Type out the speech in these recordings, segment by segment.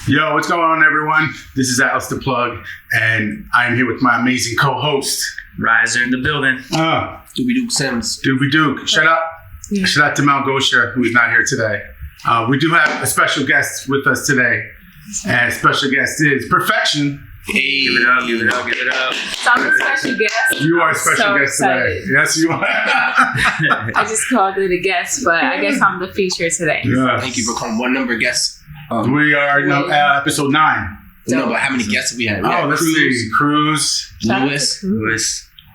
Yo, what's going on, everyone? This is Atlas the Plug, and I am here with my amazing co-host, Riser in the building. Doobie Duke Sims. Doobie Duke. Shout out to Mount Gosha, who is not here today. We do have a special guest with us today, and special guest is Perfection. Hey, give it up, give it up, give it up. So I'm a special guest. You are a special guest today. Yes, you are. I just called it a guest, but I guess I'm the feature today. Yeah. Thank you for coming. What number guests? We are episode 9. No, but how many guests have we had? Let's see. Cruz. Lewis.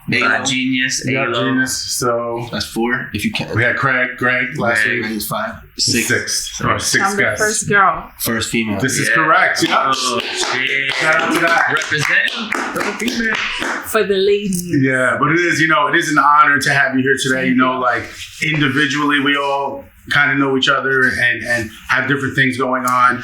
Genius. Genius. So that's 4. If you count. We had Greg last week. It was 5. 6. I'm guests. the first girl. First female. This is correct. Yeah. Oh, shit. Shout out to that. Representing for the female. For the ladies. Yeah, but it is an honor to have you here today. Like individually, we all kind of know each other and have different things going on.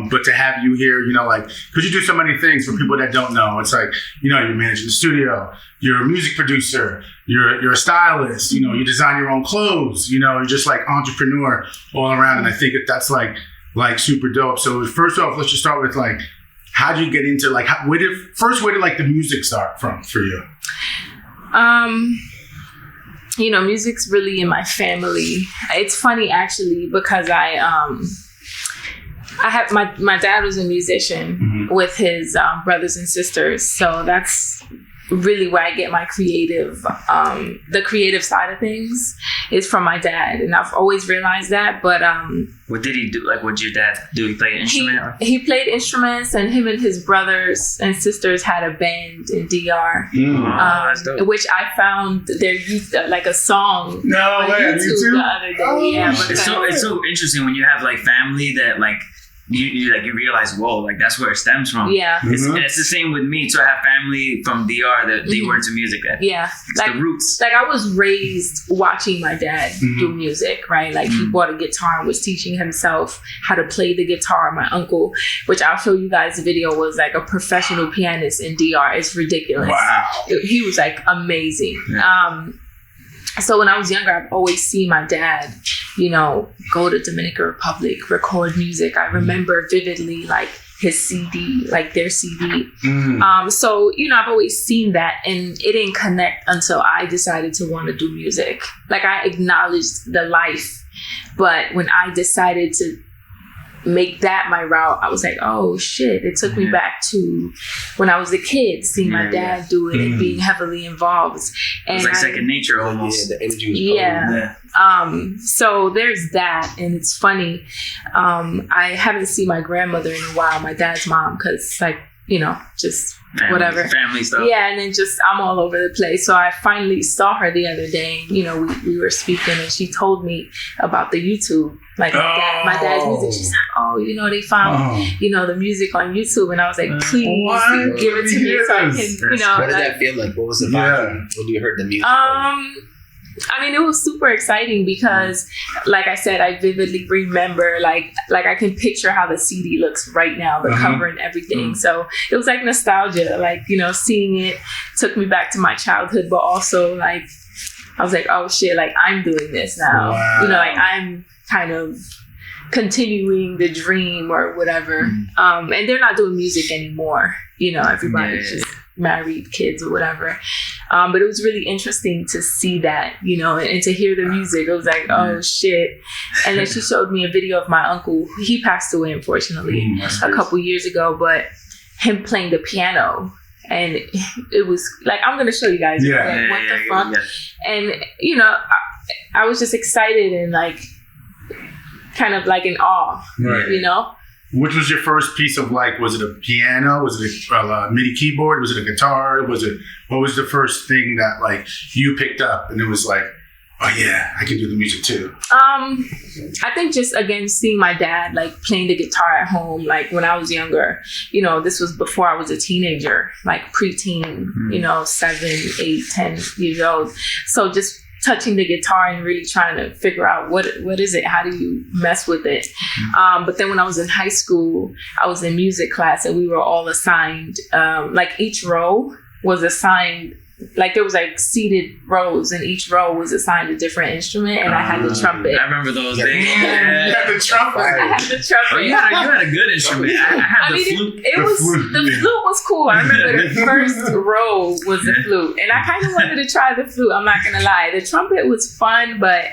But to have you here, because you do so many things for people that don't know. It's like, you're managing the studio, you're a music producer, you're a stylist, you design your own clothes, you're just like entrepreneur all around. And I think that's like super dope. So first off, let's just start with like, how did you get into where did like the music start from for you? Music's really in my family. It's funny actually because I have my dad was a musician with his brothers and sisters, so that's really where I get my the creative side of things is from my dad, and I've always realized that. But what did he do? Like, what did your dad do? He played an instrument? He played instruments, and him and his brothers and sisters had a band in DR, which I found their like a song on YouTube the other day. Yeah, it's so interesting when you have like family that like. You realize, whoa, like that's where it stems from. Yeah. And it's the same with me. So I have family from DR that they were into music. It's the roots. Like I was raised watching my dad do music, right? Like he bought a guitar and was teaching himself how to play the guitar. My uncle, which I'll show you guys the video, was like a professional pianist in DR. It's ridiculous. Wow. He was like amazing. Yeah. So when I was younger, I've always seen my dad, go to Dominican Republic, record music. I remember vividly like his CD, like their CD. So, I've always seen that, and it didn't connect until I decided to want to do music. Like I acknowledged the life, but when I decided to make that my route, I was like, oh shit, it took me back to when I was a kid, seeing my dad do it and being heavily involved. And it's like second nature almost. Yeah, the energy was so there's that. And it's funny, I haven't seen my grandmother in a while, my dad's mom, because just whatever family stuff. Yeah, and then just I'm all over the place. So I finally saw her the other day. We were speaking, and she told me about the YouTube, like my dad's music. She's like, they found the music on YouTube, and I was like, please give it to me so I can, What did that feel like? What was the vibe when you heard the music? It was super exciting because, like I said, I vividly remember, like I can picture how the CD looks right now, the cover and everything. So it was like nostalgia, like, seeing it took me back to my childhood, but also like, I was like, oh shit, like I'm doing this now. Wow. Like I'm kind of continuing the dream or whatever. And they're not doing music anymore. Everybody's just married, kids or whatever. But it was really interesting to see that, and to hear the music. It was like, oh shit. And then she showed me a video of my uncle. He passed away, unfortunately, a couple years ago, but him playing the piano. And it was like, I'm going to show you guys. What the fuck? Yeah. And, I was just excited and like, kind of like in awe, right. Which was your first piece of was it a piano? Was it a MIDI keyboard? Was it a guitar? What was the first thing that you picked up and it was like, oh yeah, I can do the music too? I think just again seeing my dad playing the guitar at home, when I was younger. This was before I was a teenager, preteen, 7, 8, 10 years old. So just touching the guitar and really trying to figure out what is it? How do you mess with it? But then when I was in high school, I was in music class and we were all assigned, each row was assigned like there was like seated rows, and each row was assigned a different instrument, and I had the trumpet. I remember those days. You had the trumpet. I had the trumpet. Oh, you had a good instrument. I had the flute. The flute was cool. I remember the first row was the flute, and I kind of wanted to try the flute. I'm not gonna lie, the trumpet was fun, but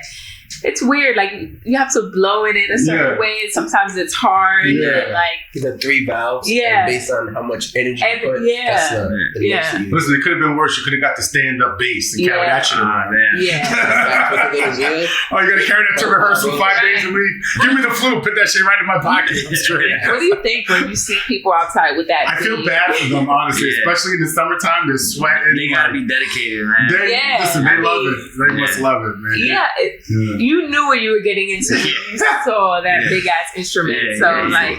it's weird. Like you have to blow in it a certain way, and sometimes it's hard. Yeah. And like The 3 valves. Yeah. And based on how much energy you put, yeah. that's the Yeah. most you use. Listen, it could have been worse. You could have got the stand-up bass and carry that shit around. yeah. Back with the little wheel. Oh, you gotta carry that to rehearsal 5 days a week. Give me the flute. Put that shit right in my pocket. I'm straight. What do you think when you see people outside with that? I feel bad for them, honestly, especially in the summertime. They're sweating. They gotta be dedicated, man. Listen, they love it. They must love it, man. Yeah, you knew what you were getting into. You saw that big ass instrument, like,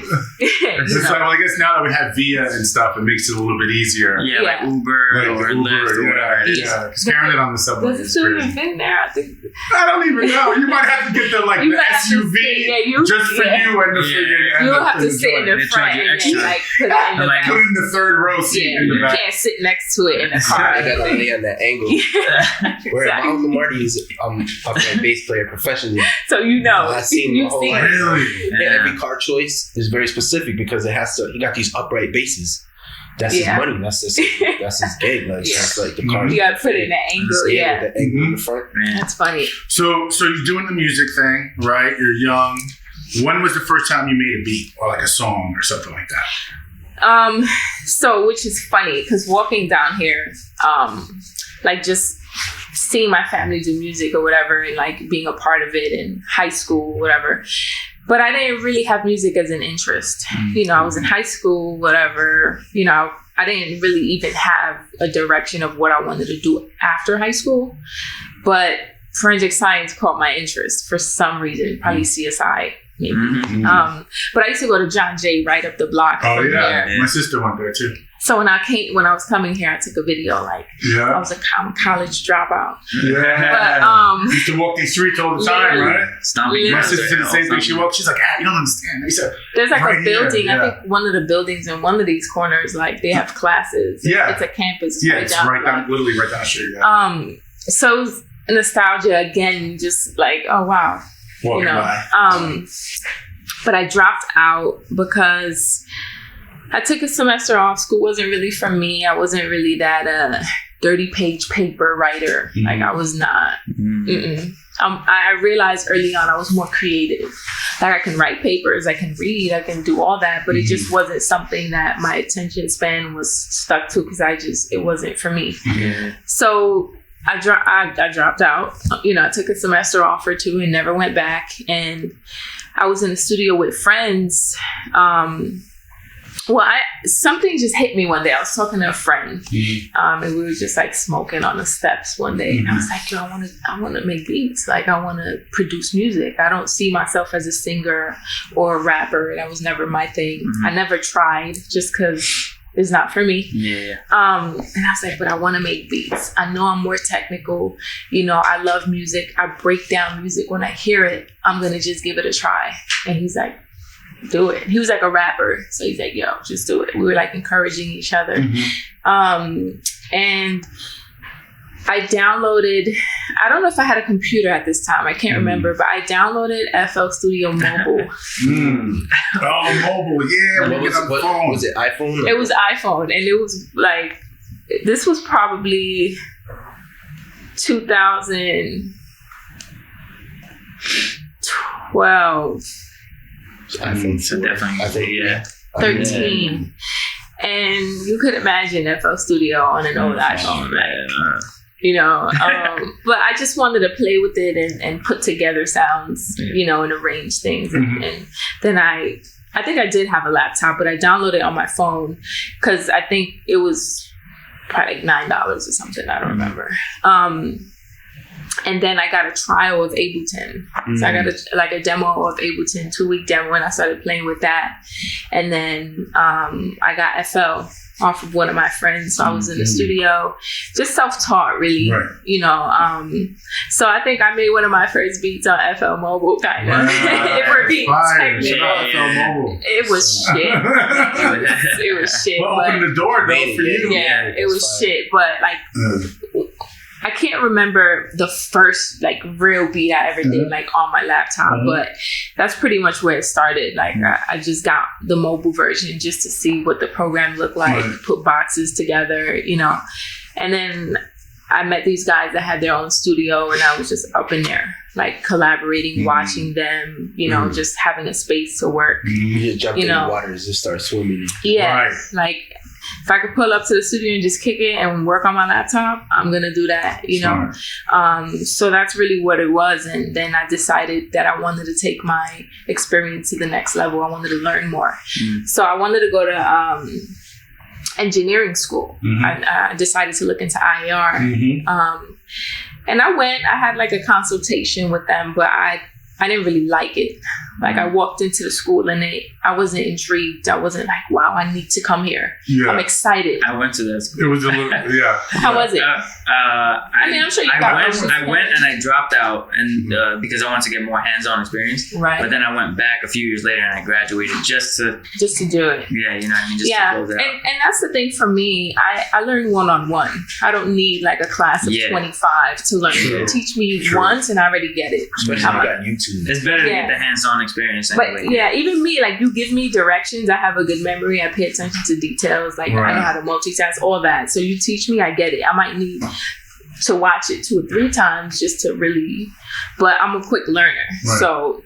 It's just like, well, I guess now that we have Via and stuff, it makes it a little bit easier. Yeah, like Uber or Lyft or whatever. Yeah, carrying it on the subway. Does it still even fit there? I don't even know. You might have to get the SUV just for you and the freaking. You'll have to sit in the front and then like put it in the back. Put it in the third row seat in the back. You can't sit next to it in the car. I got to lay on that angle. Where my Uncle Marty is a bass player professionally. So you know, I've seen you've the whole seen life. Really? And every car choice is very specific because it has to. He got these upright basses. That's his money. That's his gig. Like that's like the car. You got to put it in that angle. The angle in the front. Man. That's funny. So you're doing the music thing, right? You're young. When was the first time you made a beat or like a song or something like that? So which is funny because walking down here, like just seeing my family do music or whatever, and like being a part of it in high school, whatever. But I didn't really have music as an interest. You know, I was in high school, whatever. You know, I didn't really even have a direction of what I wanted to do after high school. But forensic science caught my interest for some reason, probably CSI. Maybe. But I used to go to John Jay right up the block from there. My sister went there too. So when I was coming here, I took a video like I was a college dropout. Yeah. But used to walk these streets all the time, right? My sister did the same thing. She walked. She's like, you don't understand. He said, there's like right a building. here, I think one of the buildings in one of these corners, like they have classes. Yeah. It's a campus. It's right down, literally right down the street. Yeah. So it was nostalgia again, just like, oh wow. Walking by. But I dropped out because I took a semester off. School wasn't really for me. I wasn't really that 30-page paper writer. Like I was not. I realized early on I was more creative. Like I can write papers, I can read, I can do all that, but it just wasn't something that my attention span was stuck to because it wasn't for me. So I dropped out. You know, I took a semester off or two and never went back. And I was in the studio with friends. Something just hit me one day. I was talking to a friend, and we were just like smoking on the steps one day, and I was like, "Yo, I want to make beats. Like, I want to produce music. I don't see myself as a singer or a rapper. That was never my thing. I never tried, just because it's not for me." And I was like, "But I want to make beats. I know I'm more technical. You know, I love music. I break down music when I hear it. I'm gonna just give it a try." And he's like, "Do it." He was like a rapper, so he's like, "Yo, just do it." We were like encouraging each other. And I downloaded, I don't know if I had a computer at this time, I can't remember, but I downloaded FL Studio Mobile. Oh, mobile, yeah. What was it, iPhone? It was iPhone, and it was like, this was probably 2012. iPhone So definitely, I think, 13. And you could imagine FL Studio on an old iPhone, like, you know, but I just wanted to play with it and put together sounds, you know, and arrange things. And then I think I did have a laptop, but I downloaded it on my phone because I think it was probably like $9 or something. I don't remember. And then I got a trial of Ableton. So I got a demo of Ableton, 2-week demo, and I started playing with that. And then I got FL off of one of my friends. So I was in the studio, just self-taught, really, you know. So I think I made one of my first beats on FL Mobile, kind of. If we're being technical. It was shit. It was shit. Well, opened the door, though, for you. Yeah, it was shit. But, like, I can't remember the first, like, real beat I ever did, like, on my laptop. But that's pretty much where it started. Like, I just got the mobile version just to see what the program looked like, put boxes together, you know. And then I met these guys that had their own studio, and I was just up in there, like, collaborating, watching them, you know, just having a space to work. You just jumped in the water and just start swimming. Yeah, like, if I could pull up to the studio and just kick it and work on my laptop, I'm going to do that, you know? So that's really what it was. And then I decided that I wanted to take my experience to the next level. I wanted to learn more. So I wanted to go to engineering school. I decided to look into IAR. And I went, I had like a consultation with them, but I didn't really like it. Like, I walked into the school and I wasn't intrigued. I wasn't like, wow, I need to come here. I'm excited. I went to that school. It was a little, How was it? I mean, I'm sure you I went and I dropped out and because I wanted to get more hands-on experience. Right. But then I went back a few years later and I graduated just to do it. Yeah, you know what I mean? Just to close it out. And that's the thing for me. I learn one-on-one. I don't need like a class of 25 to learn. You teach me once and I already get it. Especially if you got YouTube. It's better to get the hands-on experience anyway. But even me, like, you give me directions, I have a good memory, I pay attention to details, like I know how to multitask, all that. So you teach me, I get it. I might need to watch it 2 or 3 times just to really, but I'm a quick learner. So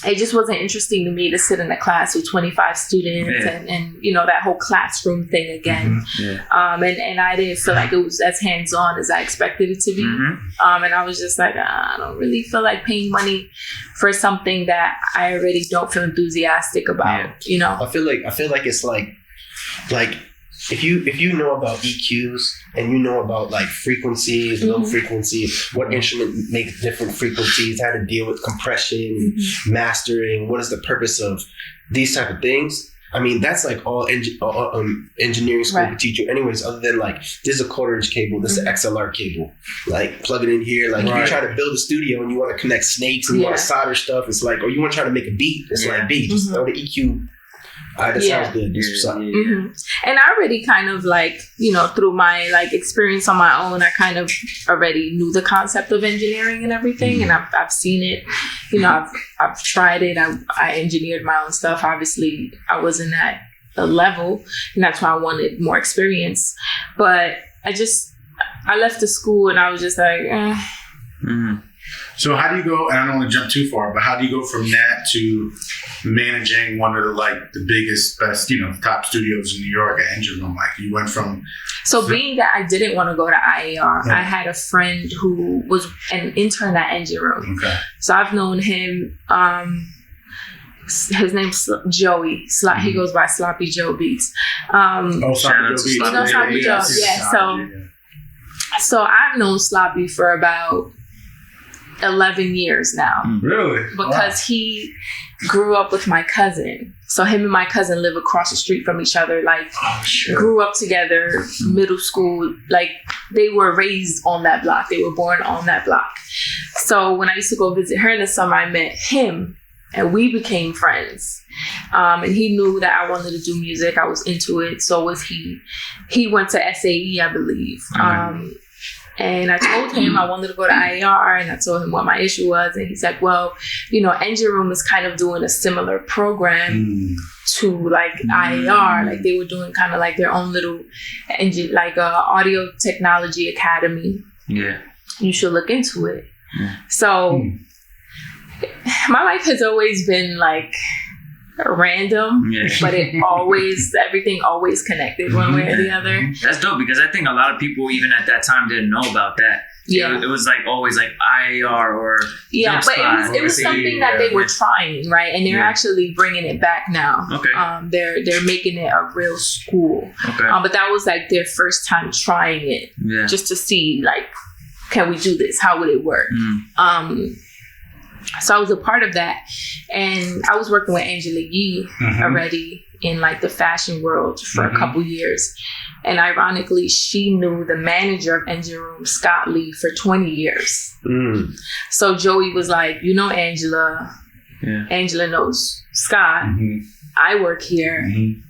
it just wasn't interesting to me to sit in a class with 25 students and you know, that whole classroom thing again. And I didn't feel like it was as hands-on as I expected it to be. And I was just like, I don't really feel like paying money for something that I already don't feel enthusiastic about, you know? I feel like it's like if you know about EQs and you know about like frequencies, low frequency, what instrument makes different frequencies, how to deal with compression, mastering, what is the purpose of these type of things. I mean, that's like all engineering school can teach you anyways, other than like, this is a 1/4-inch cable, this is an XLR cable. Like, plug it in here. Like, if you try to build a studio and you want to connect snakes and you want to solder stuff, it's like, or you want to try to make a beat, it's like, just throw the EQ. That sounds good. And I already kind of like, you know, through my like experience on my own, I kind of already knew the concept of engineering and everything. And I've seen it, you know, I've tried it. I engineered my own stuff. Obviously, I wasn't at a level, and that's why I wanted more experience. But I left the school and I was just like, So how do you go, and I don't want to jump too far, but how do you go from that to managing one of the biggest, best, you know, top studios in New York at Engine Room? Like, you went from... So being that I didn't want to go to IAR, I had a friend who was an intern at Engine Room. So I've known him, his name's Joey. He goes by Sloppy Joe Beats. Sloppy Joe Beats. You know Sloppy Joe? Yeah. So I've known Sloppy for about 11 years now. Really? Because he grew up with my cousin. So him and my cousin live across the street from each other. Like, grew up together, middle school. Like, they were raised on that block. They were born on that block. So when I used to go visit her in the summer, I met him and we became friends. And he knew that I wanted to do music. I was into it. So was he. He went to SAE, I believe. And I told him I wanted to go to IAR, and I told him what my issue was. And he's like, well, you know, Engine Room is kind of doing a similar program to like IAR. Like, they were doing kind of like their own little engine, like audio technology academy. You should look into it. So my life has always been like random, but everything always connected one way or the other. That's dope, because I think a lot of people even at that time didn't know about that. It was like always like IAR or but it was something that they were trying, right? And they're actually bringing it back now. They're making it a real school. But that was like their first time trying it, just to see like can we do this? How would it work? So I was a part of that, and I was working with Angela Yee already in like the fashion world for a couple years. And ironically, she knew the manager of Engine Room, Scott Lee, for 20 years. So Joey was like, you know Angela. Yeah. Angela knows Scott. I work here.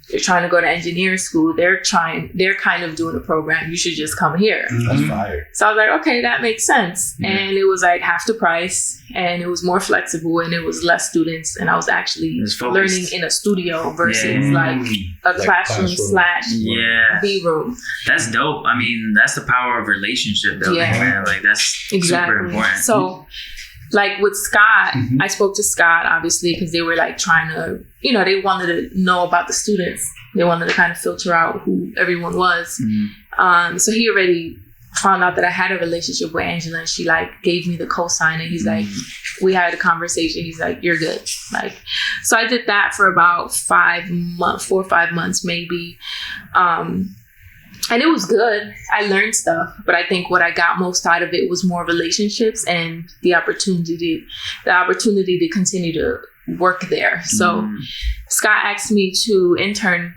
You're trying to go to engineering school. They're kind of doing a program. You should just come here. That's fire. So I was like, okay, that makes sense. And it was like half the price, and it was more flexible, and it was less students. And I was actually learning in a studio versus like a classroom / B room. That's dope. I mean, that's the power of relationship building, man. Like that's super important. So like with Scott, I spoke to Scott obviously because they were like trying to, they wanted to know about the students. They wanted to kind of filter out who everyone was. So he already found out that I had a relationship with Angela, and she like gave me the cosign, and he's like, we had a conversation. He's like, you're good. Like, so I did that for about 4 or 5 months maybe. And it was good. I learned stuff, but I think what I got most out of it was more relationships and the opportunity to continue to work there. So Scott asked me to intern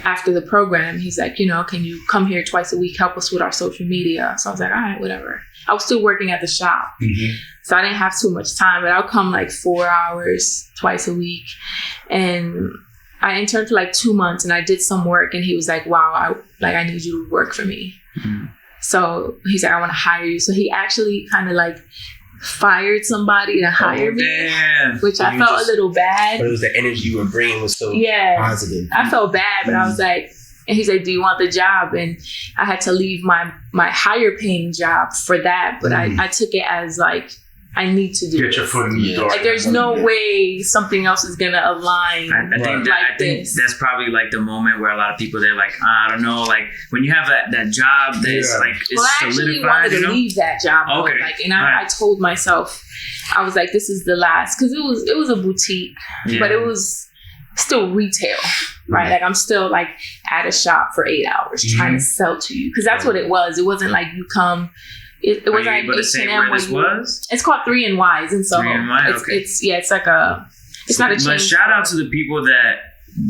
after the program. He's like, can you come here twice a week, help us with our social media? So I was like, all right, whatever. I was still working at the shop. So I didn't have too much time, but I'll come like 4 hours twice a week. And I interned for like 2 months, and I did some work, and he was like, wow, I need you to work for me. So he's like, I want to hire you. So he actually kind of like fired somebody to hire me, which I felt a little bad. But it was the energy you were bringing was so positive. I felt bad, but I was like, and he's like, do you want the job? And I had to leave my higher paying job for that. But I took it as like, I need to do Get your foot in the door. Like, there's no way something else is going to align I think that's probably like the moment where a lot of people, they're like, I don't know, like when you have that job that's like, it's I actually wanted to leave that job. Okay. Like, and I told myself, I was like, this is the last, because it was a boutique, but it was still retail, right? Like I'm still like at a shop for 8 hours trying to sell to you, because that's what it was. It wasn't like you come. It was like H&M. It's called 3 and Y's in Soho. 3 and Y, okay. It's like it's not a chain. But shout out to the people that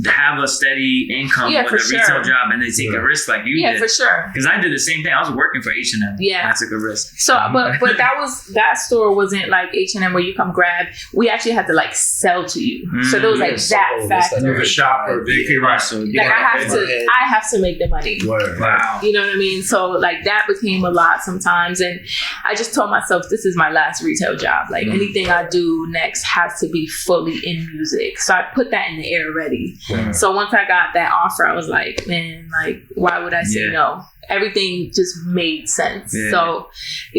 have a steady income with a retail job, and they take a risk like you did. Yeah, for sure. Because I did the same thing. I was working for H&M. Yeah, I took a risk. So, but that store wasn't like H&M where you come grab. We actually had to like sell to you. So there was like that factor. The shop or right. So like I have to make the money. Wow. You know what I mean? So like that became a lot sometimes, and I just told myself this is my last retail job. Like anything I do next has to be fully in music. So I put that in the air already. So once I got that offer, I was like, man, like, why would I say no? Everything just made sense. So,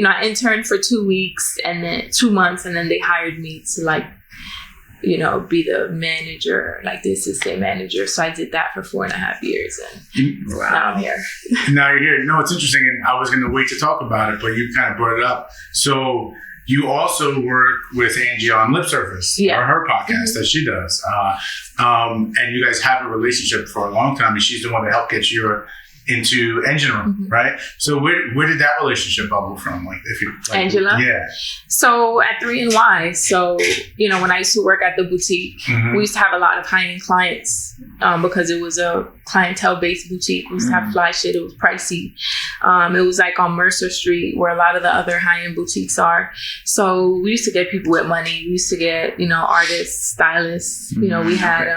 I interned for 2 weeks and then 2 months, and then they hired me to like, be the manager, like the assistant manager. So I did that for 4.5 years, and now I'm here. Now you're here. No, it's interesting, and I was going to wait to talk about it, but you kind of brought it up. So you also work with Angie on Lip Service, or her podcast that she does. And you guys have a relationship for a long time, and she's the one that helped get you into Engine Room, right? So where did that relationship bubble from? Like, if you Angela? Yeah. So at 3 and Y, so when I used to work at the boutique, we used to have a lot of high-end clients because it was a clientele-based boutique. We used to have fly shit. It was pricey. It was like on Mercer Street where a lot of the other high-end boutiques are. So we used to get people with money. We used to get artists, stylists. We had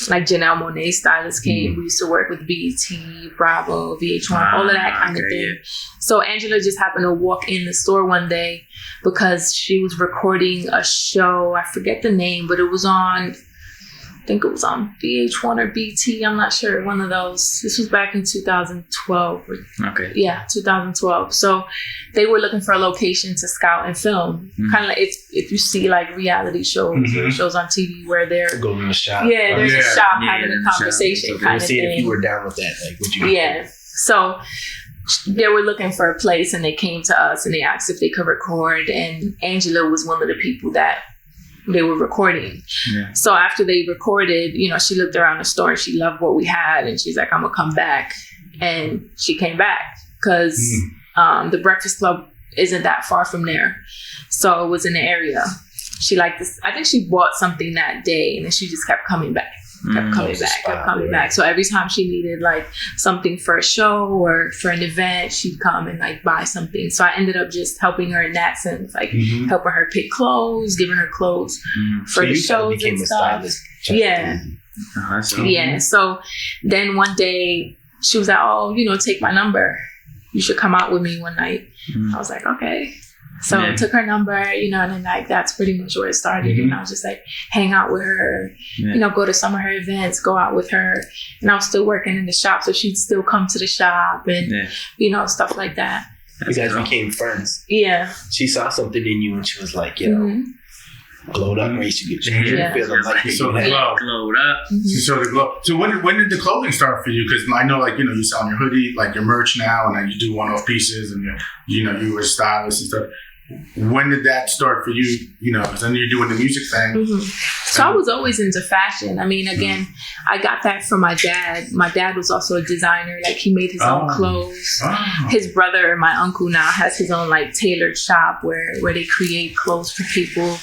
like Janelle Monáe stylists came. We used to work with BET, Bravo, VH1, all of that kind of thing. So Angela just happened to walk in the store one day because she was recording a show. I forget the name, but it was on, I think it was on VH1 or BT. I'm not sure. One of those. This was back in 2012. Okay. Yeah, 2012. So they were looking for a location to scout and film. Kind of like if you see like reality shows, shows on TV where they're going in the shop. Yeah, there's a shop having a conversation kind of thing. If you were down with that, like, would you? Yeah. So they were looking for a place, and they came to us and they asked if they could record. And Angela was one of the people that they were recording. So after they recorded, she looked around the store and she loved what we had, and she's like, I'm gonna come back. And she came back because The Breakfast Club isn't that far from there. So it was in the area. She liked this. I think she bought something that day and then she just kept coming back. Kept coming back. So every time she needed like something for a show or for an event, she'd come and like buy something. So I ended up just helping her in that sense, like helping her pick clothes, giving her clothes for the shows and stuff. Yeah. Yeah. So then one day she was like, oh, take my number. You should come out with me one night. I was like, okay. So I took her number, and then like that's pretty much where it started. And I was just like hang out with her, go to some of her events, go out with her. And I was still working in the shop, so she'd still come to the shop and stuff like that. You guys became friends. Yeah. She saw something in you and she was like, glowed up, right? She feel like you saw the glow. Glowed up. She saw the glow. So when did the clothing start for you? Because I know, like, you're selling your hoodie, like your merch now, and then you do one-off pieces, and you were a stylist and stuff. When did that start for you? Because then you're doing the music thing. So I was always into fashion. I mean, again, I got that from my dad. My dad was also a designer. Like, he made his own clothes. His brother, my uncle, now has his own like tailored shop where they create clothes for people.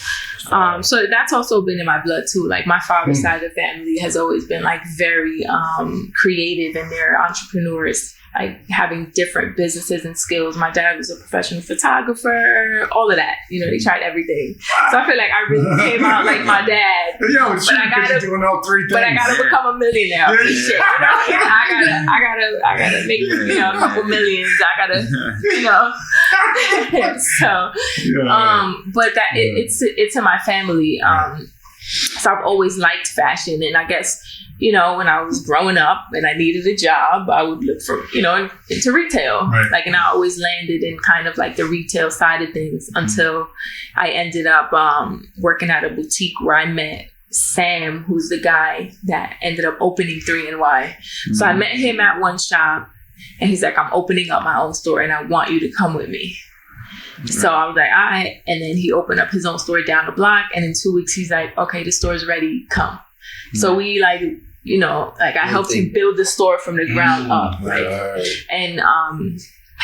So that's also been in my blood too. Like, my father's side of the family has always been like very creative, and they're entrepreneurs, like having different businesses and skills. My dad was a professional photographer, all of that. They tried everything. So I feel like I really came out like my dad. Yeah, it's true, because you're doing all three things. But I gotta become a millionaire. Shit, I gotta make a couple millions. I gotta, so, but that it's in my family. So I've always liked fashion, and I guess, when I was growing up and I needed a job, I would look for, into retail. Right. Like, and I always landed in kind of like the retail side of things until I ended up working at a boutique where I met Sam, who's the guy that ended up opening 3NY. So I met him at one shop, and he's like, I'm opening up my own store and I want you to come with me. So I was like, all right. And then he opened up his own store down the block. And in 2 weeks, he's like, okay, the store's ready. Come. So we like, I helped him build the store from the ground up. Right. And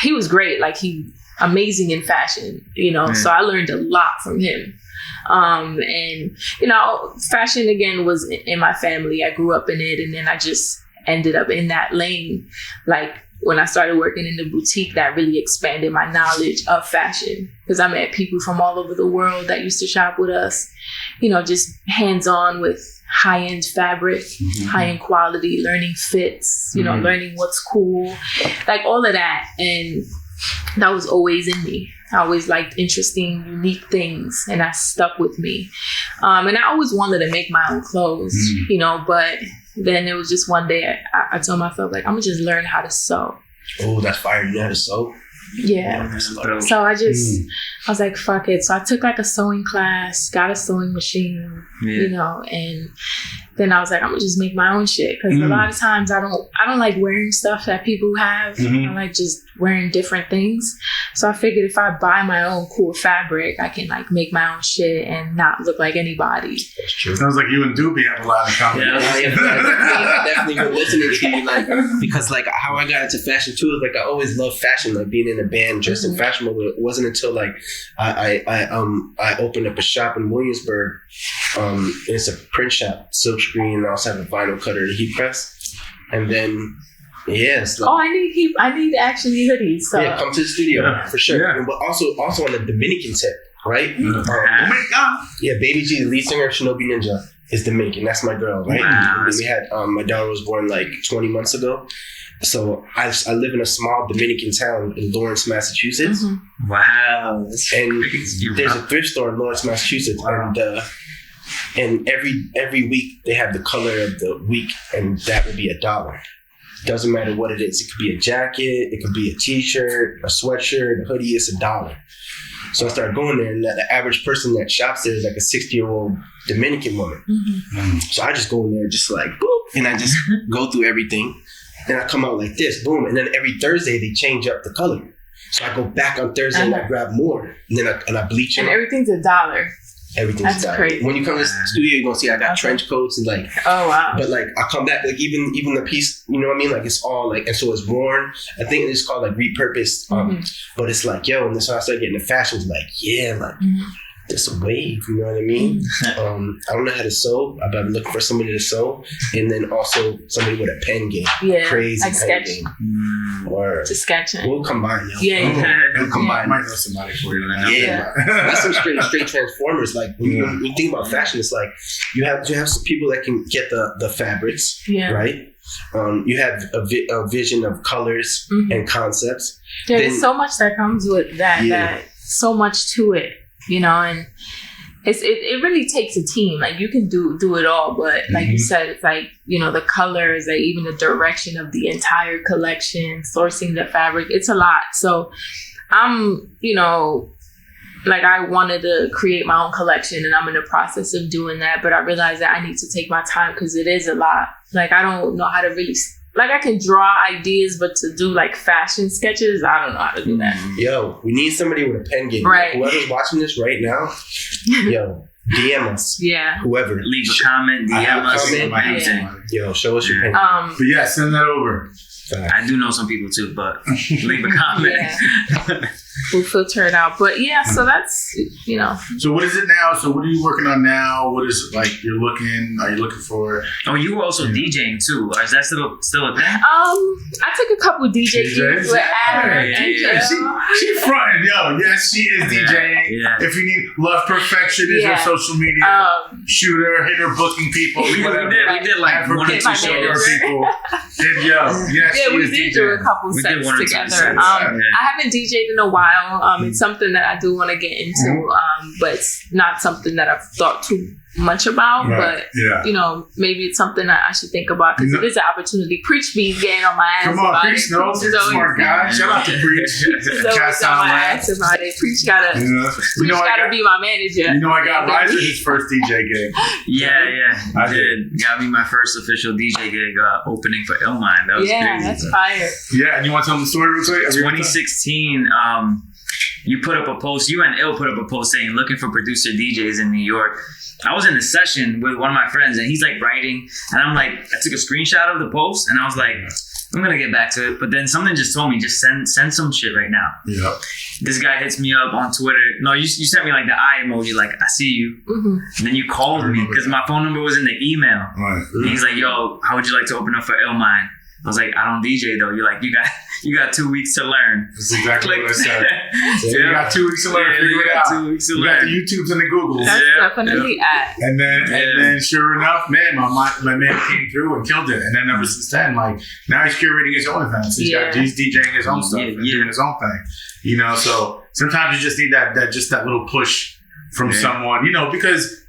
he was great. Like, he amazing in fashion, so I learned a lot from him. And, fashion again was in my family. I grew up in it. And then I just ended up in that lane. Like, when I started working in the boutique, that really expanded my knowledge of fashion, because I met people from all over the world that used to shop with us, just hands-on with high-end fabric, high-end quality, learning fits, learning what's cool, like all of that. And that was always in me. I always liked interesting, unique things, and that stuck with me. And I always wanted to make my own clothes, but then it was just one day I told myself, like, I'm gonna just learn how to sew. Oh, that's fire. You know how to sew? Yeah. So I was like, fuck it. So I took like a sewing class, got a sewing machine, and then I was like, I'm gonna just make my own shit. Because a lot of times I don't like wearing stuff that people have. I like just wearing different things. So I figured if I buy my own cool fabric, I can like make my own shit and not look like anybody. That's true. Sounds like you and Doobie have a lot in common. I definitely been listening to you, like, because like how I got into fashion too is like I always loved fashion, like being in a band, dressed in fashion. But it wasn't until like I opened up a shop in Williamsburg. And it's a print shop, silkscreen, and I also have a vinyl cutter and heat press. And then it's like, I need actually hoodies. So yeah, come to the studio for sure. Yeah. But also on the Dominican tip, right? Baby G, the lead singer of Shinobi Ninja, is Dominican. That's my girl, right? Wow. And we had my daughter was born like 20 months ago. So I live in a small Dominican town in Lawrence, Massachusetts. Wow. And there's a thrift store in Lawrence, Massachusetts. And every week they have the color of the week, and that would be $1. Doesn't matter what it is. It could be a jacket, it could be a t-shirt, a sweatshirt, a hoodie. It's $1. So I started going there, and the average person that shops there is like a 60-year-old Dominican woman. So I just go in there, just like boop, and I just go through everything, and I come out like this, boom. And then every Thursday they change up the color. So I go back on Thursday and I grab more, and then I bleach them. And everything's $1. Everything's That's down. crazy. When you come to the studio, you're gonna see I got trench coats and like. Oh wow. But like I come back, like even the piece, you know what I mean? Like it's all like, and so it's worn. I think it's called like repurposed. But it's like, yo, and then so I started getting the fashions. Like, yeah, like there's a wave. You know what I mean? I don't know how to sew. I've been looking for somebody to sew, and then also somebody with a pen game. Yeah, Crazy like pen sketch. game. Or To sketching. we'll combine. Yo. Yeah. We'll combine. I might know somebody for you. Yeah. That's some straight transformers. Like when you think about fashion, it's like you have some people that can get the fabrics, Yeah. right? You have a vision of colors and concepts. Yeah, there's so much that comes with that. Yeah. That so much to it, you know, and it really takes a team. Like you can do it all, but like you said, it's like, you know, the colors, like even the direction of the entire collection, sourcing the fabric, it's a lot. So I'm, you know, like I wanted to create my own collection and I'm in the process of doing that, but I realized that I need to take my time because it is a lot. Like I don't know how to really, like I can draw ideas, but to do like fashion sketches, I don't know how to do that. Yo, we need somebody with a pen game. Right. Whoever's watching this right now, yo, DM us. Yeah. Whoever. Leave a comment, DM us. Comment. Yo, show us your pen. But yeah, send that over. I do know some people too, but leave a comment. Yeah. We'll filter it out. But yeah, so that's, you know. So what is it now? So what are you working on now? What is it like are you looking for? Oh, you were also DJing too. Or is that still a thing? I took a couple DJ gigs with Adam and Yeah. Jill. She fronted, yo. Yes, she is DJing. Yeah. If you need Love Perfection is her social media. Shoot her, hit her booking people. We did like have her one or hit two my shows. manager. People. And yo, yes, Yeah, she we is did DJing. do a couple We did sets one or two together. sets. I haven't DJ'd in a while. It's something that I do want to get into, but it's not something that I've thought too much about. Right. But you know, maybe it's something that I should think about because it is an opportunity. Preach be getting on my ass. Come on, about Preach it. knows. Preach is always- Smart guy. Shout out to Preach. Preach is always on my ass about it. Preach gotta, Preach gotta be my manager. You know, I got Riser his first DJ gig. Yeah, I did. Got me my first official DJ gig opening for Illmind. That was crazy. That's fire. Yeah, and you want to tell them the story real quick? 2016, you put up a post, you and Ill put up a post saying looking for producer DJs in New York. I was in a session with one of my friends and he's like writing and I'm like, I took a screenshot of the post and I was like, I'm gonna get back to it. But then something just told me, just send some shit right now. Yeah. This guy hits me up on Twitter. No, you sent me like the eye emoji, like I see you. And then you called me because my phone number was in the email. Right. And he's like, yo, how would you like to open up for Illmind? I was like, I don't DJ though. You're like, you got 2 weeks to learn. That's exactly what I said. So Yeah. you got 2 weeks to learn. Figure it out. 2 weeks to You learn. got the YouTubes and the Googles. That's Yeah. definitely at. And then sure enough, man, my man came through and killed it. And then ever since then, like now he's curating his own events. He's DJing his own stuff and doing his own thing. You know, so sometimes you just need that little push from someone, you know, because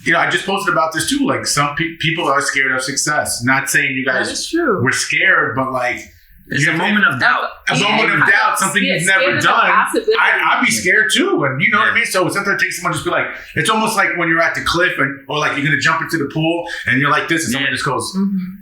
you know, I just posted about this too. Like some people are scared of success. Not saying you guys That is true. were scared, but like It's a moment of doubt. a moment of doubt, something you've never done. I'd be scared too, and you know what I mean. So sometimes it takes someone just be like, it's almost like when you're at the cliff, or like you're gonna jump into the pool, and you're like this, and someone just goes,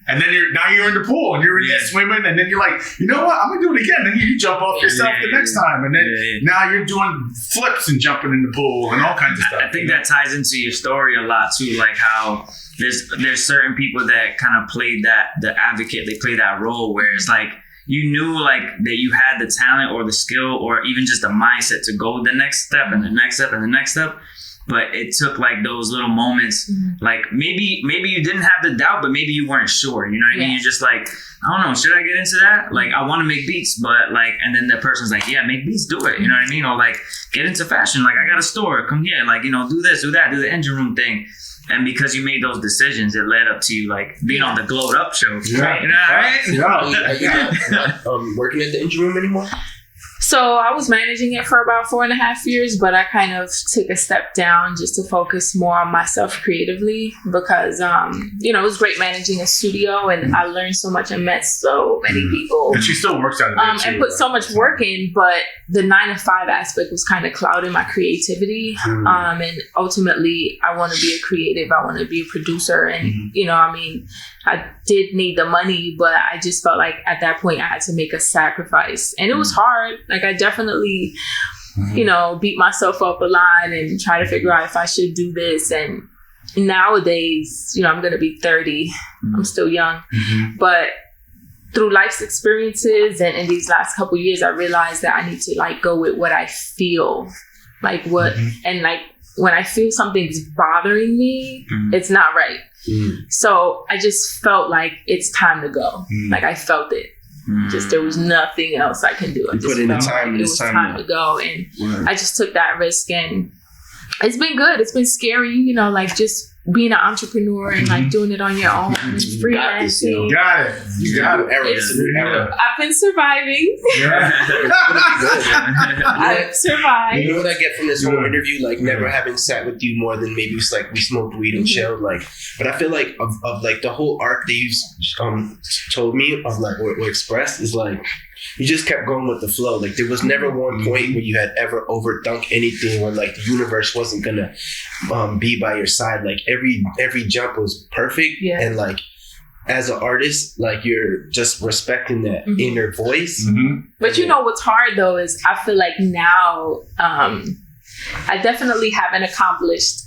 and then you're in the pool, and you're in there swimming, and then you're like, you know what, I'm gonna do it again. Then you jump off yourself the next time, and then now you're doing flips and jumping in the pool and all kinds of stuff. I think that ties into your story a lot too, like how there's certain people that kind of played the advocate, they play that role where it's like you knew like that you had the talent or the skill or even just the mindset to go the next step and the next step and the next step. But it took like those little moments, like maybe you didn't have the doubt, but maybe you weren't sure. You know what I mean? You're just like, I don't know, should I get into that? Like, I want to make beats, but like, and then the person's like, yeah, make beats, do it. You know what I mean? Or like, get into fashion. Like, I got a store, come here. Like, you know, do this, do that, do the engine room thing. And because you made those decisions, it led up to you like being on the Glowed Up show. Yeah. You know what I mean? Yeah. Working at the engine room anymore? So I was managing it for about 4.5 years, but I kind of took a step down just to focus more on myself creatively because, you know, it was great managing a studio and I learned so much and met so many people. And she still works out of it too, and put so much work in, but the 9-to-5 aspect was kind of clouding my creativity. And ultimately, I want to be a creative. I want to be a producer. And, you know, I mean, I did need the money, but I just felt like at that point I had to make a sacrifice. And it was hard. Like I definitely you know, beat myself up a lot and try to figure out if I should do this. And nowadays, you know, I'm going to be 30. I'm still young. But through life's experiences and in these last couple of years, I realized that I need to like go with what I feel. Like what, and like when I feel something's bothering me, it's not right. So I just felt like it's time to go. Like I felt it. Just there was nothing else I can do. I You just put in the felt time, like it it's was time time to- to go. And I just took that risk, and it's been good. It's been scary, you know, like just being an entrepreneur and like doing it on your own and freelancing. Got it. You got it. It's a new era. I've been surviving. I've survived. You know what I get from this whole interview? Like never having sat with you more than maybe it's like we smoked weed and chilled. Like, but I feel like of like the whole arc that you told me of like or expressed is like you just kept going with the flow. Like there was never one point where you had ever overthunk anything, where like the universe wasn't gonna be by your side. Like every jump was perfect, and like as an artist, like you're just respecting that inner voice. But you know what's hard though is I feel like now I definitely haven't accomplished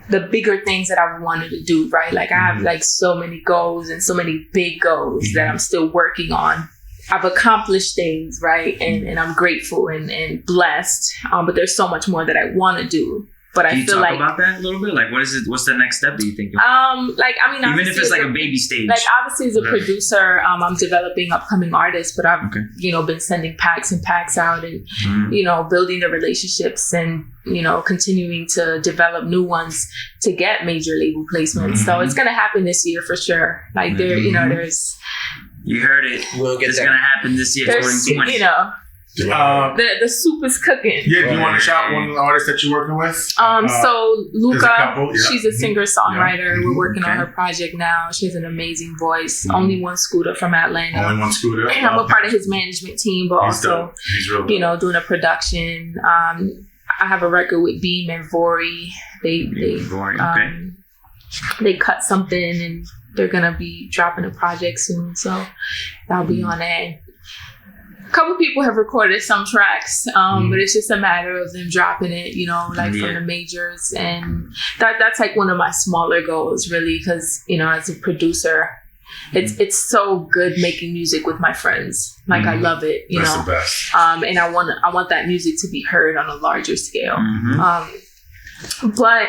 the bigger things that I wanted to do, right? Like I have like so many goals and so many big goals that I'm still working on. I've accomplished things, right? And I'm grateful and blessed. But there's so much more that I want to do. But Can I you feel talk like about that a little bit? Like, what is it? What's the next step that you think? like I mean, Even if obviously it's like as a baby stage. like obviously as a producer, I'm developing upcoming artists, but I've you know been sending packs and packs out and you know building the relationships and you know continuing to develop new ones to get major label placements. So it's gonna happen this year for sure. Like there, you know, there's You heard it. We'll get It's that. gonna happen this year, there's 2020. you know the soup is cooking. Yeah, do you want to shout one of the artists that you're working with? So there's a Luca, couple, yeah. she's a singer-songwriter. We're working on Okay. her project now. She has an amazing voice. Only One Scooter from Atlanta. Only One Scooter. And I'm a part of his management team, but He's also, dope. He's real dope. you know, doing a production. I have a record with Beam and Vori. They cut something and they're gonna be dropping a project soon, so that'll be on it. A couple people have recorded some tracks, but it's just a matter of them dropping it, you know, like from the majors, and that's like one of my smaller goals, really, because you know, as a producer, it's so good making music with my friends. Like I love it, you That's know. the best. And I want that music to be heard on a larger scale. But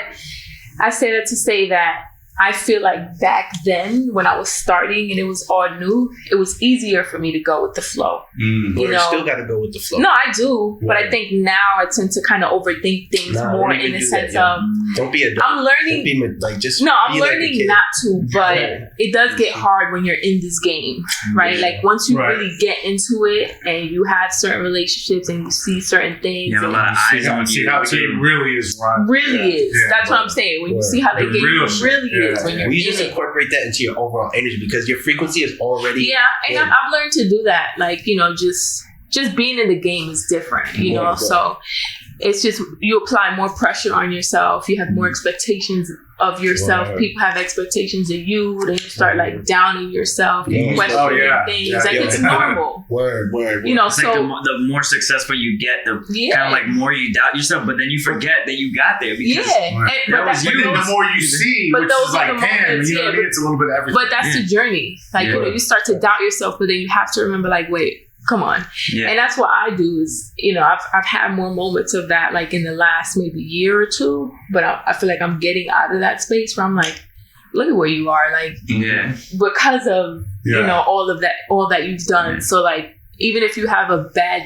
I say that to say that I feel like back then when I was starting and it was all new, it was easier for me to go with the flow. You You know, still got to go with the flow. no, I do, but I Right. think now I tend to kind of overthink things Nah, more don't in even the do sense that, of Don't be a I'm Don't learning. be like just No, I'm be like a learning kid. not to, but Yeah. it does get hard when you're in this game, right? Like once you Right. really get into it and you have certain relationships and you see certain things, You have a and lot of eyes on See you. how the game really is run. really is. Yeah. That's what I'm saying. When you Right. see how the The game real shit. really is, Yeah. when you're We in just it. incorporate that into your overall energy because your frequency is already Yeah, and I've learned to do that. Like, you know, just being in the game is different, you know. Right. So it's just you apply more pressure on yourself. You have more expectations of yourself. Right. People have expectations of you. Then you start like downing yourself, Yeah. questioning Oh, yeah. things. Yeah, like yeah. it's normal, word. you know. It's like So the more successful you get, the Yeah. kind of like more you doubt yourself, but then you forget that you got there. Because yeah, Right. and- That but was that- you. But then the more you see, But which those is are like, the damn, moments, you know what I yeah, mean? It's a little bit of everything. But that's the journey. Like, you know, you start to doubt yourself, but then you have to remember, like, wait, come on. Yeah. And that's what I do is, you know, I've had more moments of that, like in the last maybe year or two, but I feel like I'm getting out of that space where I'm like, look at where you are, like, Yeah. because of, you know, all that you've done. Yeah. So like, even if you have a bad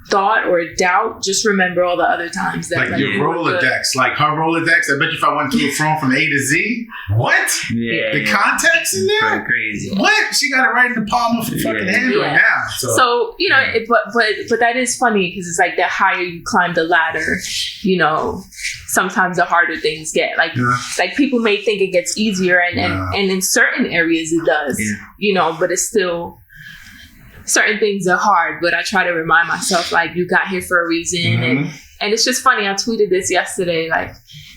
thought or a doubt, just remember all the other times that like your you were good. Rolodex, like her Rolodex. I bet you if I went through it from A to Z, what? Yeah. The context in there? Pretty crazy. What? She got it right in the palm of her fucking hand right now. So you know, but that is funny because it's like the higher you climb the ladder, you know, sometimes the harder things get. Like like people may think it gets easier, and in certain areas it does, you know, but it's still certain things are hard. But I try to remind myself like you got here for a reason, and it's just funny. I tweeted this yesterday, like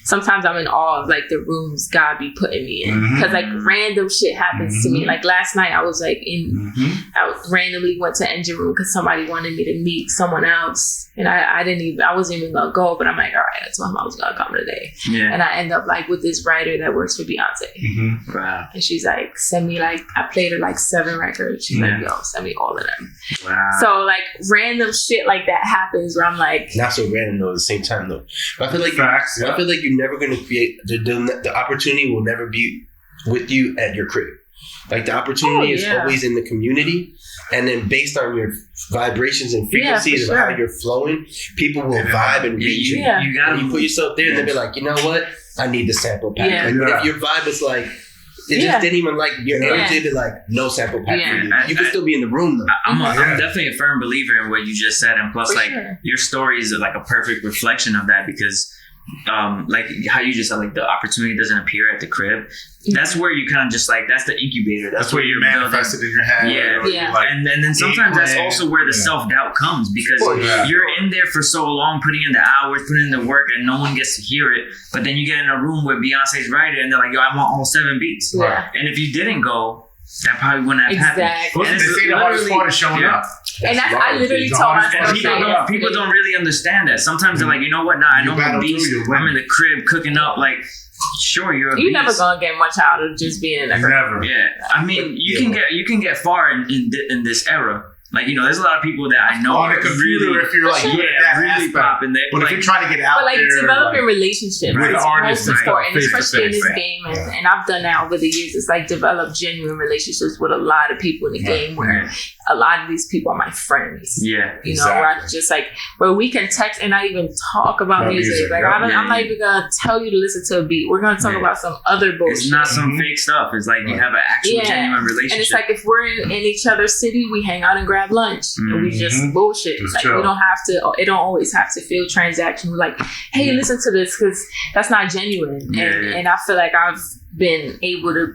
sometimes I'm in awe of like the rooms God be putting me in, because like random shit happens to me. Like last night I was like I randomly went to engine room because somebody wanted me to meet someone else, and I wasn't even gonna go, but I'm like, all right, I told him I was gonna come today. And I end up like with this writer that works for Beyonce. Wow. And she's like, send me like, I played her like 7 records. She's like, yo, send me all of them. Wow. So like random shit like that happens where I'm like, not so random though. At the same time though, but I feel like Facts, I feel like you're never going to create the opportunity will never be with you at your crib. Like the opportunity is always in the community, and then based on your vibrations and frequencies of how you're flowing, people will vibe and reach you. You gotta you put yourself there, and they'll be like, you know what? I need the sample pack. Like, but if your vibe is like, it just didn't even like your energy to like no sample pack for you. You can still be in the room though. I'm definitely a firm believer in what you just said, and plus your story is like a perfect reflection of that, because like how you just said, like the opportunity doesn't appear at the crib. That's where you kind of just like, that's the incubator. That's where you're manifested in your head. Like, and then sometimes that's also where the self-doubt comes, because you're in there for so long, putting in the hours, putting in the work, and no one gets to hear it. But then you get in a room where Beyonce's writing, and they're like, yo, I want all 7 beats. And if you didn't go, that probably wouldn't have happened. And they say the hardest part is showing up. And that's, I literally told myself people don't really understand that. Sometimes they're like, you know what? Nah, I know my beats. I'm in the crib cooking up. Like, sure, you're never gonna get much out of just being in the crib. Never. Yeah, I mean, you can get far in this era. Like, you know, there's a lot of people that I know on a computer, really, if you're like good at that really popping. But if you're trying to get out like there, developing relationships with is artists, most important, especially in this face. game. And I've done that over the years. It's like develop genuine relationships with a lot of people in the game, where a lot of these people are my friends. Yeah, you know, where I just like, where we can text and not even talk about music. Like I'm not even gonna tell you to listen to a beat. We're gonna talk about some other bullshit. It's not some fake stuff. It's like you have an actual genuine relationship. And it's like if we're in each other's city, we hang out and grab lunch. And we just bullshit. Like we don't have to. It don't always have to feel transactional. Like, hey, listen to this, because that's not genuine. And I feel like I've been able to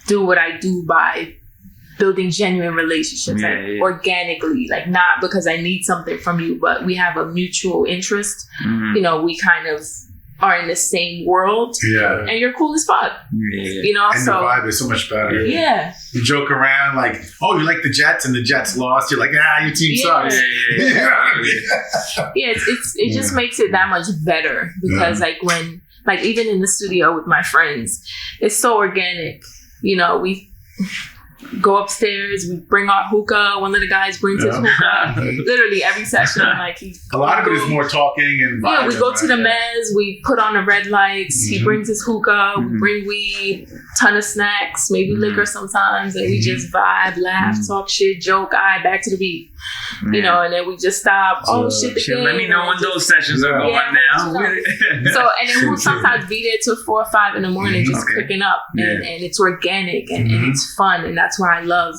do what I do by building genuine relationships, organically, like not because I need something from you, but we have a mutual interest. You know, we kind of are in the same world, and you're cool as fuck. You know, and so the vibe is so much better. You joke around like, oh, you like the Jets, and the Jets lost. You're like, your team sucks. It just makes it that much better, because like when, like even in the studio with my friends, it's so organic. You know, we go upstairs, we bring our hookah. One of the guys brings his hookah. Literally every session, like a lot of it is more talking and vibing, we go to the mezz, we put on the red lights. He brings his hookah, we bring weed, ton of snacks, maybe liquor sometimes, and we just vibe, laugh, talk shit, joke. Back to the beat. You know, and then we just stop. Shit, the game. Let me know when those sessions are going now. So, and then we'll sometimes be there till 4 or 5 in the morning, just cooking up, and it's organic and it's fun, and that's why I love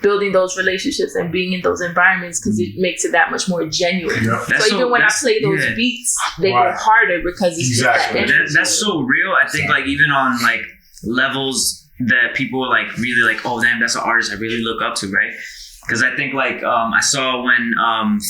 building those relationships and being in those environments, because it makes it that much more genuine. So even when I play those beats, they go harder because it's that's so real. I think like even on like levels that people like really like, oh damn, that's an artist I really look up to, right? Because I think like I saw when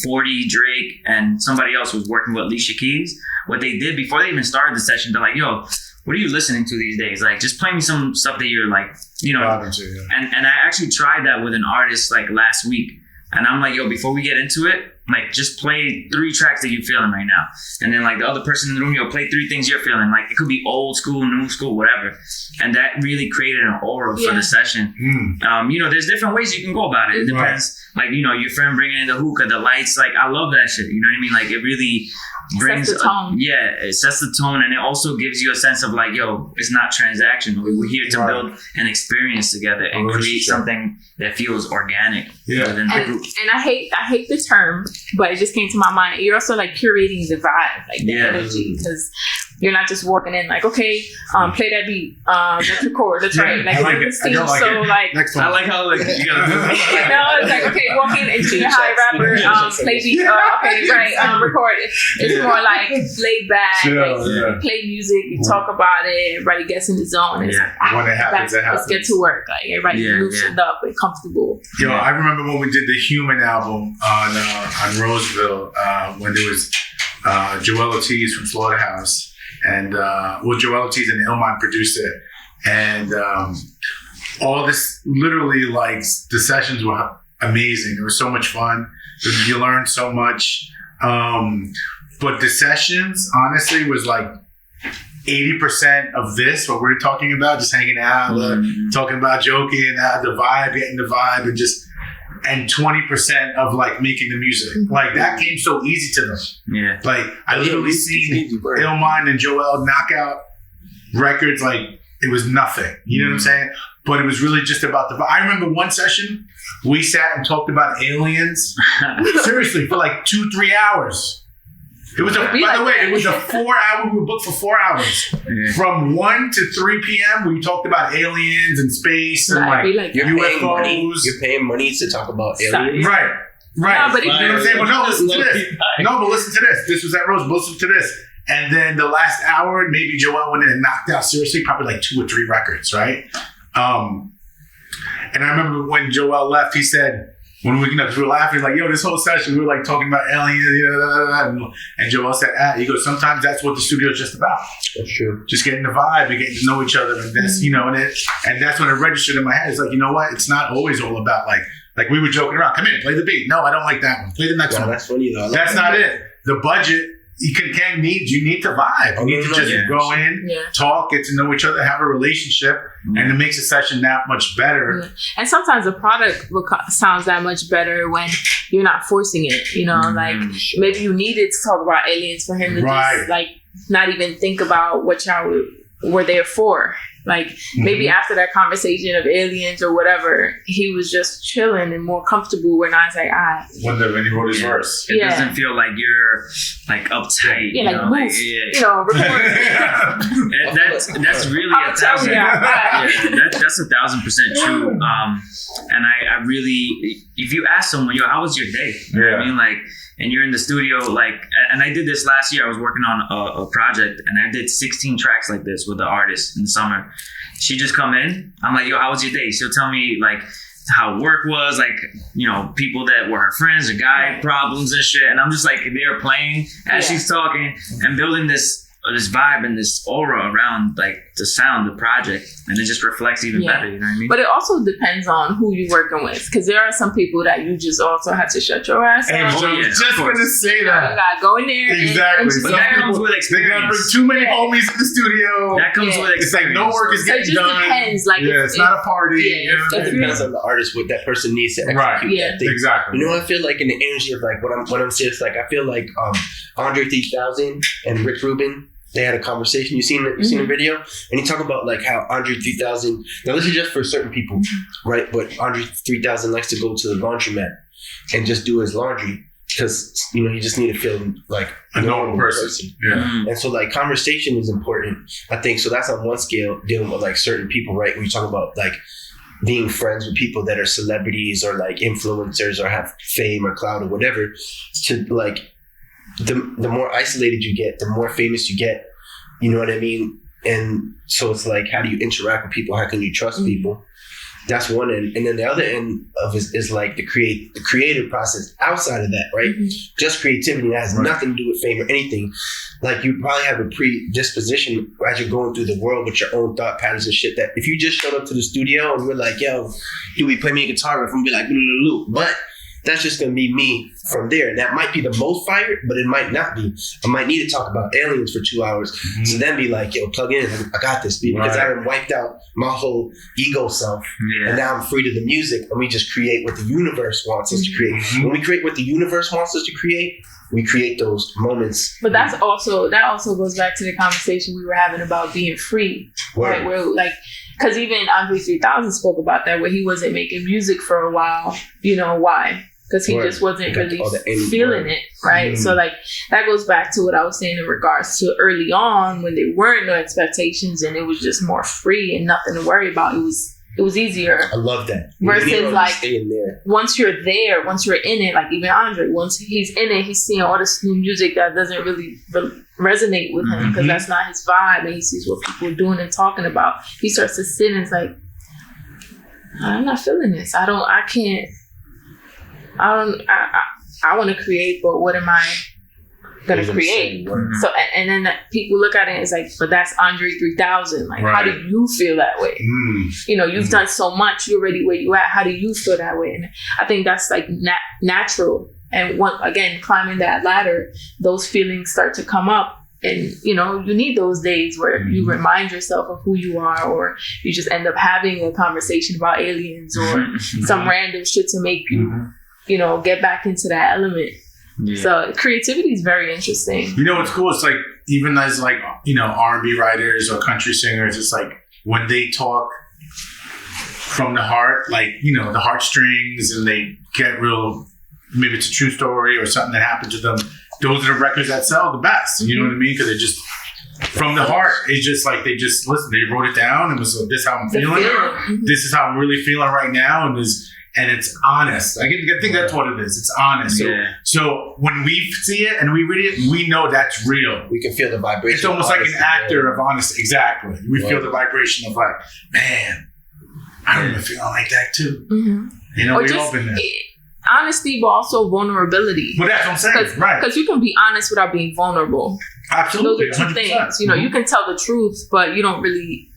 40, Drake, and somebody else was working with Alicia Keys, what they did before they even started the session, they're like, yo, what are you listening to these days? Like, just play me some stuff that you're like, you know. And I actually tried that with an artist like last week. And I'm like, yo, before we get into it, like just play 3 tracks that you're feeling right now. And then like the other person in the room, yo, play 3 things you're feeling. Like it could be old school, new school, whatever. And that really created an aura for the session. You know, there's different ways you can go about it. It depends. Like, you know, your friend bringing in the hookah, the lights, like I love that shit. You know what I mean? Like it really brings sets the tone. It sets the tone, and it also gives you a sense of like, yo, it's not transactional. We're here to build an experience together and create something that feels organic within the group. And I hate the term, but it just came to my mind. You're also like curating the vibe, like the energy, because you're not just walking in like, okay, play that beat, let's record, let's write. Like, I like it. I don't like it. Like, next one. I like how like you gotta no, it's like, okay, walk in and junior high rapper, play beat, okay, right, record. It's more like laid back, you play music, you talk about it, everybody gets in the zone. It's when it happens, it happens. Let's get to work. Like everybody loosened up and comfortable. Yo, I remember when we did the Human album on Roseville, when there was Joel Ortiz from Slaughterhouse. and Joel Ortiz and Illmind produced it, and all this literally like the sessions were amazing. It was so much fun. You learned so much, but the sessions honestly was like 80% of this, what we're talking about, just hanging out, talking about joking, the vibe, getting the vibe, and 20% of like making the music. Like that came so easy to them. Yeah. Like I literally seen Illmind and Joel knock out records like it was nothing. You know what I'm saying? But it was really just about the vibe. I remember one session we sat and talked about aliens. Seriously, for like 2-3 hours. It was by the way, it was a 4-hour, we were booked for 4 hours. Yeah. From 1 to 3 p.m. we talked about aliens and space and like UFOs. You're paying money to talk about aliens? Right. No, but you know what I'm saying? Well, no, listen to this. No, but listen to this. This was at Rose. Listen to this. And then the last hour, maybe Joel went in and knocked out seriously probably like 2 or 3 records, right? And I remember when Joel left, he said, when we were laughing, like, yo, this whole session, we were like talking about aliens, and Joel said, he goes, sometimes that's what the studio is just about. That's true. Just getting the vibe and getting to know each other, and that's, and that's when it registered in my head. It's like, you know what? It's not always all about like we were joking around. Come in, play the beat. No, I don't like that one. Play the next one. That's funny though. That's not it. The budget. You need to vibe. You need to just go in, talk, get to know each other, have a relationship, and it makes a session that much better. Yeah. And sometimes the product sounds that much better when you're not forcing it. Like maybe you needed to talk about aliens for him to just like not even think about what y'all were there for. Like maybe after that conversation of aliens or whatever, he was just chilling and more comfortable. When I was like, wonder when he wrote his verse. It doesn't feel like you're like uptight. Yeah, like move. Record. That's really 1,000. That's 1,000% true. And I really, if you ask someone, how was your day? You know what I mean? Like, and you're in the studio, like, and I did this last year. I was working on a project, and I did 16 tracks like this with the artist in the summer. She just come in. I'm like, yo, how was your day? She'll tell me like how work was, like, people that were her friends, or guy problems and shit. And I'm just like there playing as she's talking and building this vibe and this aura around like the sound, the project, and it just reflects even better. You know what I mean? But it also depends on who you're working with, because there are some people that you just also have to shut your ass up. I was just going to say that. You gotta go in there. Exactly. But that comes with experience. They gotta bring too many homies in the studio. That comes with experience. It's like no work is getting done. It just depends. Like it's not a party. It depends on the artist, what that person needs to execute that thing. Exactly. I feel like in the energy of like when I'm serious, like I feel like Andre 3000 and Rick Rubin, they had a conversation. You seen the video? And he talk about like how Andre 3000. Now this is just for certain people, right? But Andre 3000 likes to go to the laundromat and just do his laundry because you just need to feel like a normal person. Yeah. And so like conversation is important, I think. So that's on one scale, dealing with like certain people, right? When you talk about like being friends with people that are celebrities or like influencers or have fame or clout or whatever, to like. The more isolated you get, the more famous you get, you know what I mean? And so it's like, how do you interact with people? How can you trust people? That's one end. And then the other end of it is like the creative process outside of that, right? Just creativity that has nothing to do with fame or anything. Like you probably have a predisposition as you're going through the world with your own thought patterns and shit that if you just showed up to the studio and you're like, yo, Huey, play me a guitar riff, I'm gonna be like, loo. But that's just going to be me from there. And that might be the most fire, but it might not be. I might need to talk about aliens for 2 hours to then be like, yo, plug in. I got this, because I wiped out my whole ego self. Yeah. And now I'm free to the music. And we just create what the universe wants us to create. When we create what the universe wants us to create, we create those moments. But that also goes back to the conversation we were having about being free. Right? Where like, because even Andre 3000 spoke about that, where he wasn't making music for a while. You know why? Because he just wasn't really feeling it, right? So like that goes back to what I was saying in regards to early on when there weren't no expectations and it was just more free and nothing to worry about. It was easier. I love that. Versus like once you're there, once you're in it, like even Andre, once he's in it, he's seeing all this new music that doesn't really resonate with him because that's not his vibe, and he sees what people are doing and talking about. He starts to sit and it's like, I'm not feeling this. I want to create, but what am I gonna create. So and then people look at it and it's like, but that's Andre 3000. Like, how do you feel that way? You know, you've done so much. You're already where you at. How do you feel that way? And I think that's like natural. And again, climbing that ladder, those feelings start to come up. And, you know, you need those days where you remind yourself of who you are, or you just end up having a conversation about aliens or some random shit to make you, you know, get back into that element. Yeah. So creativity is very interesting. You know what's cool? It's like, even as like, you know, R&B writers or country singers, it's like when they talk from the heart, like, you know, the heartstrings, and they get real, maybe it's a true story or something that happened to them. Those are the records that sell the best. You know what I mean? Because they just, from the heart, it's just like they just listen. They wrote it down and was like, "This is how I'm feeling. This is how I'm really feeling right now." And it's honest. I think that's what it is. It's honest. So when we see it and we read it, we know that's real. We can feel the vibration. It's almost like an actor of honesty. Exactly. We feel the vibration of like, man, I remember feeling like that too. You know, we've all been there. Honesty, but also vulnerability. Well, that's what I'm saying, right? Because you can be honest without being vulnerable. Absolutely, those are two things. You know, you can tell the truth, but you don't really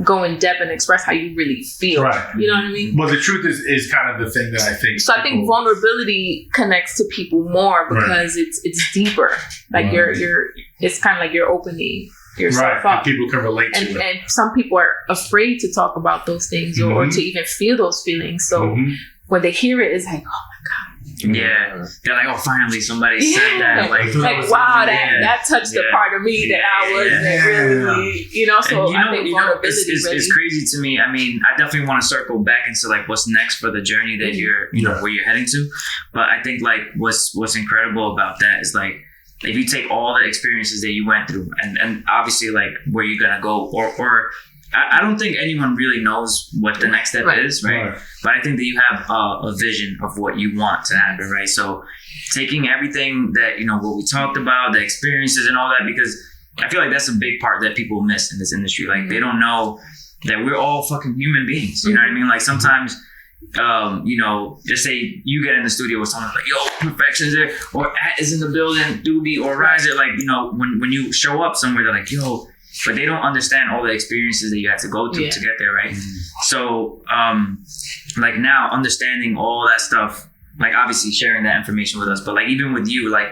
go in depth and express how you really feel. Right. You know what I mean? Well, the truth is kind of the thing that I think. So I think vulnerability connects to people more because it's deeper. Like it's kind of like you're opening yourself up. And people can relate to it. And some people are afraid to talk about those things or to even feel those feelings. So when they hear it, it's like, oh my God. Yeah. They're like, oh, finally somebody said that. Like wow, that touched the part of me that I wasn't really, you know, so and, I think vulnerability it's crazy to me. I mean, I definitely want to circle back into like what's next for the journey that you're, you know, where you're heading to. But I think like what's incredible about that is like, if you take all the experiences that you went through and obviously like where you're going to go or I don't think anyone really knows what the next step is, right? But I think that you have a vision of what you want to happen, right? So taking everything that, you know, what we talked about, the experiences and all that, because I feel like that's a big part that people miss in this industry. Like they don't know that we're all fucking human beings. You know what I mean? Like sometimes, you know, just say you get in the studio with someone like, yo, Perfection's there, or At is in the building, Doobie or Riser. Like, you know, when you show up somewhere, they're like, yo, but they don't understand all the experiences that you had to go through to get there, right? So, like now understanding all that stuff, like obviously sharing that information with us, but like even with you, like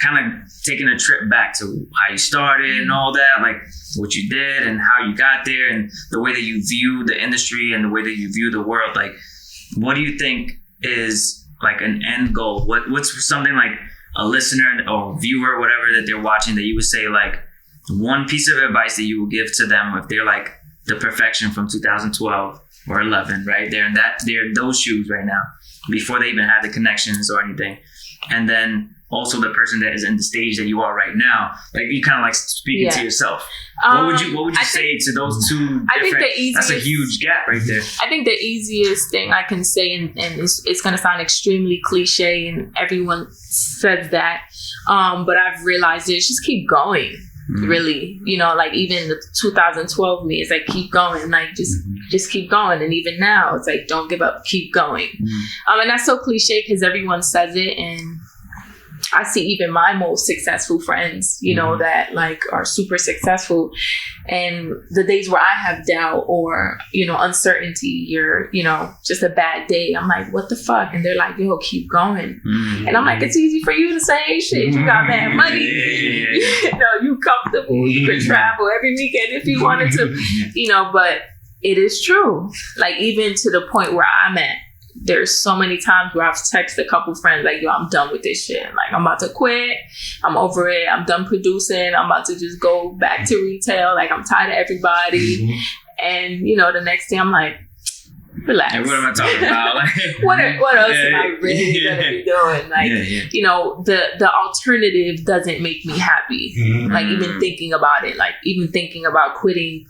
kind of taking a trip back to how you started and all that, like what you did and how you got there and the way that you view the industry and the way that you view the world. Like, what do you think is like an end goal? What's something like a listener or viewer, whatever that they're watching, that you would say like, one piece of advice that you will give to them if they're like the Perfection from 2012 or 11, right? They're in those shoes right now before they even had the connections or anything. And then also the person that is in the stage that you are right now, like you kind of like speaking to yourself. What would you say to those two different, that's a huge gap right there. I think the easiest thing I can say, and it's going to sound extremely cliche and everyone says that, but I've realized is just keep going. Really, you know, like even the 2012 me, it's like keep going, like just keep going. And even now, it's like don't give up, keep going. And that's so cliche because everyone says it, and I see even my most successful friends, you know, that like are super successful, and the days where I have doubt or, you know, uncertainty or, you know, just a bad day, I'm like, what the fuck? And they're like, yo, keep going. And I'm like, it's easy for you to say, shit, you got mad money, you know, you comfortable, you could travel every weekend if you wanted to, you know, but it is true. Like even to the point where I'm at, there's so many times where I've texted a couple friends like, yo, I'm done with this shit. Like, I'm about to quit. I'm over it. I'm done producing. I'm about to just go back to retail. Like, I'm tired of everybody. And, you know, the next day I'm like, relax. Hey, what am I talking about? Like, what else am I really going to be doing? Like, you know, the alternative doesn't make me happy. Like, even thinking about it, like, even thinking about quitting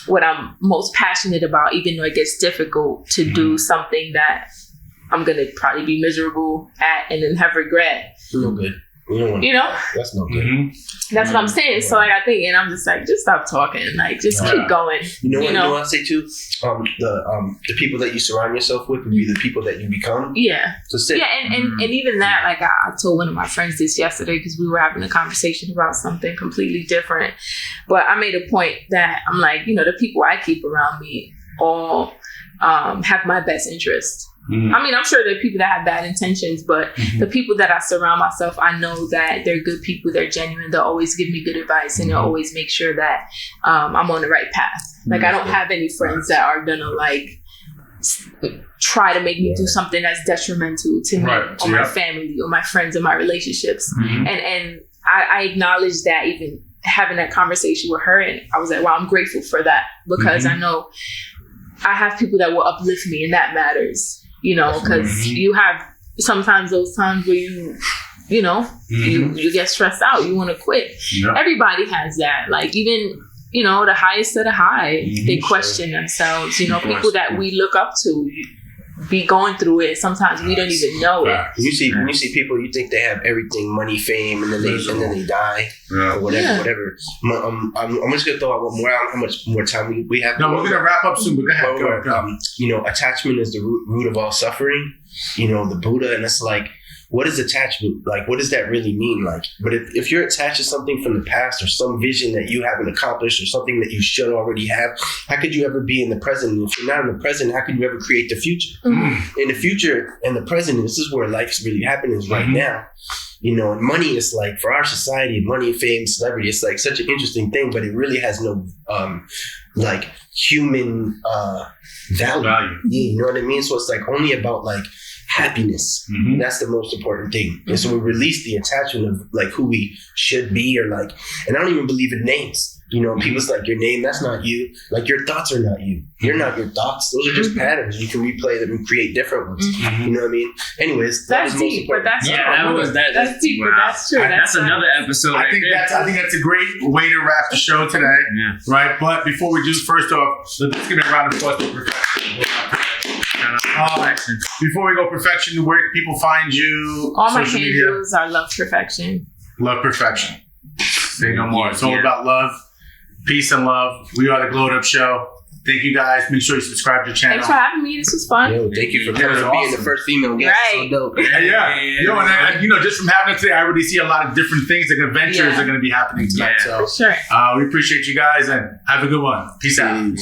what I'm most passionate about, even though it gets difficult to do something that I'm going to probably be miserable at and then have regret. No good. We don't want You know? That's no good. Mm-hmm. That's what I'm saying. So like I think, and I'm just like, just stop talking. Like just keep going. You know what I say too? The people that you surround yourself with will be the people that you become. Yeah. So and even that, like I told one of my friends this yesterday because we were having a conversation about something completely different. But I made a point that I'm like, the people I keep around me all have my best interest. Mm-hmm. I mean, I'm sure there are people that have bad intentions, but the people that I surround myself, I know that they're good people. They're genuine. They'll always give me good advice, and they'll always make sure that I'm on the right path. Like I don't have any friends that are gonna like try to make me do something that's detrimental to me or my family or my friends or my relationships. Mm-hmm. And I acknowledge that even having that conversation with her, and I was like, wow, I'm grateful for that because I know I have people that will uplift me, and that matters. Because you have sometimes those times where you get stressed out, you want to quit. Yep. Everybody has that. Like even, the highest of the high, they question themselves. People that we look up to be going through it. Sometimes we don't even know it. When you see people, you think they have everything, money, fame, and then they die or whatever. I'm just gonna throw out one more. I don't know how much more time we have. No, we're gonna wrap up soon. But go ahead. Attachment is the root of all suffering. The Buddha, and it's like, what is attachment? Like, what does that really mean? Like, but if you're attached to something from the past or some vision that you haven't accomplished or something that you should already have, how could you ever be in the present? And if you're not in the present, how could you ever create the future? Mm-hmm. In the future and the present, this is where life's really happening is right now. And money is like, for our society, money, fame, celebrity, it's like such an interesting thing, but it really has no like human value. You know what I mean? So it's like only about like happiness. Mm-hmm. That's the most important thing. And so we release the attachment of like who we should be or like, and I don't even believe in names. People's like, your name, that's not you. Like your thoughts are not you. You're not your thoughts. Those are just patterns. You can replay them and create different ones. Mm-hmm. You know what I mean? Anyways, that's deep, but that's deep, but that's true. That's another episode. I think that's a great way to wrap the show today. Yeah. Right. But before we do, first off, let's give it a round of applause for perfection. Before we go, perfection, where can people find you? All my handles are Love Perfection. Love Perfection. Say no more. It's all about love. Peace and love. We are the Glowed Up Show. Thank you guys. Make sure you subscribe to the channel. Thanks for having me. This was fun. Thank you for coming and being the first female guest. Right. So dope. And just from having it today, I already see a lot of different things, like adventures are going to be happening tonight. So sure. We appreciate you guys and have a good one. Peace out.